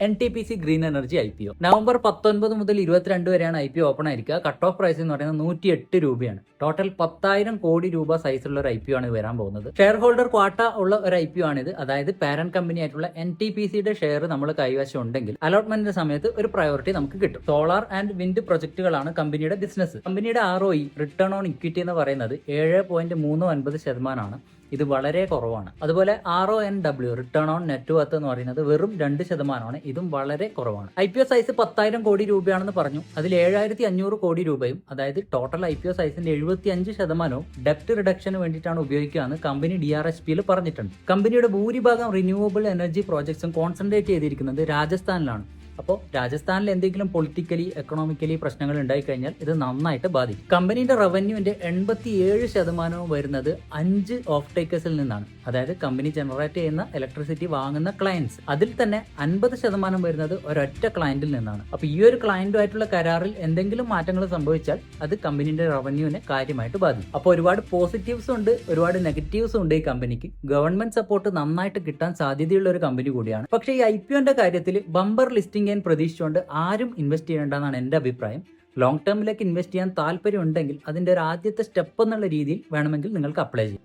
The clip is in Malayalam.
NTPC green energy IPO. November 19 മുതൽ 22 വരെയാണ് IPO ഓപ്പൺ ആയിരിക്കുക. കട്ട് ഓഫ് പ്രൈസ് എന്ന് പറയുന്നത് 108 രൂപയാണ്. ടോട്ടൽ 10,000 കോടി രൂപ സൈസുള്ള ഒരു IPO ആണ് വരാൻ പോകുന്നത്. ഷെയർ ഹോൾഡർ ക്വാട്ട ഉള്ള ഒരു IPO ആണിത്. അതായത് പാരന്റ് കമ്പനി ആയിട്ടുള്ള NTPCയുടെ ഷെയർ നമ്മൾ കൈവശം ഉണ്ടെങ്കിൽ അലോട്ട്മെന്റിന്റെ സമയത്ത് ഒരു പ്രയോറിറ്റി നമുക്ക് കിട്ടും. സോളാർ ആൻഡ് വിൻഡ് പ്രൊജക്ടുകളാണ് കമ്പനിയുടെ ബിസിനസ്. കമ്പനിയുടെ ROE റിട്ടേൺ ഓൺ ഇക്വിറ്റി എന്ന് പറയുന്നത് 7.39%. ഇത് വളരെ കുറവാണ്. അതുപോലെ RONW return on net worth എന്ന് പറയുന്നത് വെറും 2%. ഇതും വളരെ കുറവാണ്. IPO സൈസ് 10,000 കോടി രൂപയാണെന്ന് പറഞ്ഞു. അതിൽ 7,500 കോടി രൂപയും, അതായത് ടോട്ടൽ IPO സൈസിന്റെ 75% ഡെപ്റ്റ് റിഡക്ഷന് വേണ്ടിയിട്ടാണ് ഉപയോഗിക്കുകയെന്ന് കമ്പനി DRHPയിൽ പറഞ്ഞിട്ടുണ്ട്. കമ്പനിയുടെ ഭൂരിഭാഗം റിന്യൂവബിൾ എനർജി പ്രോജക്ട്സും കോൺസെൻട്രേറ്റ് ചെയ്തിരിക്കുന്നത് രാജസ്ഥാനിലാണ്. അപ്പോൾ രാജസ്ഥാനിൽ എന്തെങ്കിലും പൊളിറ്റിക്കലി എക്കണോമിക്കലി പ്രശ്നങ്ങൾ ഉണ്ടായിക്കഴിഞ്ഞാൽ ഇത് നന്നായിട്ട് ബാധിക്കും. കമ്പനിയുടെ റവന്യൂവിന്റെ 87% വരുന്നത് 5 ഓഫ് ടേക്കേഴ്സിൽ നിന്നാണ്. അതായത് കമ്പനി ജനറേറ്റ് ചെയ്യുന്ന ഇലക്ട്രിസിറ്റി വാങ്ങുന്ന ക്ലയൻസ്. അതിൽ തന്നെ 50% വരുന്നത് ഒരൊറ്റ ക്ലയന്റിൽ നിന്നാണ്. അപ്പോൾ ഈ ഒരു ക്ലയന്റുമായിട്ടുള്ള കരാറിൽ എന്തെങ്കിലും മാറ്റങ്ങൾ സംഭവിച്ചാൽ അത് കമ്പനിയുടെ റവന്യൂവിനെ കാര്യമായിട്ട് ബാധിക്കും. അപ്പോൾ ഒരുപാട് പോസിറ്റീവ്സും ഉണ്ട്, ഒരുപാട് നെഗറ്റീവ്സും ഉണ്ട് ഈ കമ്പനിക്ക്. ഗവൺമെന്റ് സപ്പോർട്ട് നന്നായിട്ട് കിട്ടാൻ സാധ്യതയുള്ള ഒരു കമ്പനി കൂടിയാണ്. പക്ഷേ ഈ IPOന്റെ കാര്യത്തിൽ ബമ്പർ ലിസ്റ്റിംഗ് പ്രതീക്ഷിച്ചുകൊണ്ട് ആരും ഇൻവെസ്റ്റ് ചെയ്യേണ്ടെന്നാണ് എൻ്റെ അഭിപ്രായം. ലോങ് ടേമിലേക്ക് ഇൻവെസ്റ്റ് ചെയ്യാൻ താല്പര്യം ഉണ്ടെങ്കിൽ അതിൻ്റെ ഒരു ആദ്യത്തെ സ്റ്റെപ്പ് എന്നുള്ള രീതിയിൽ വേണമെങ്കിൽ നിങ്ങൾക്ക് അപ്ലൈ ചെയ്യാം.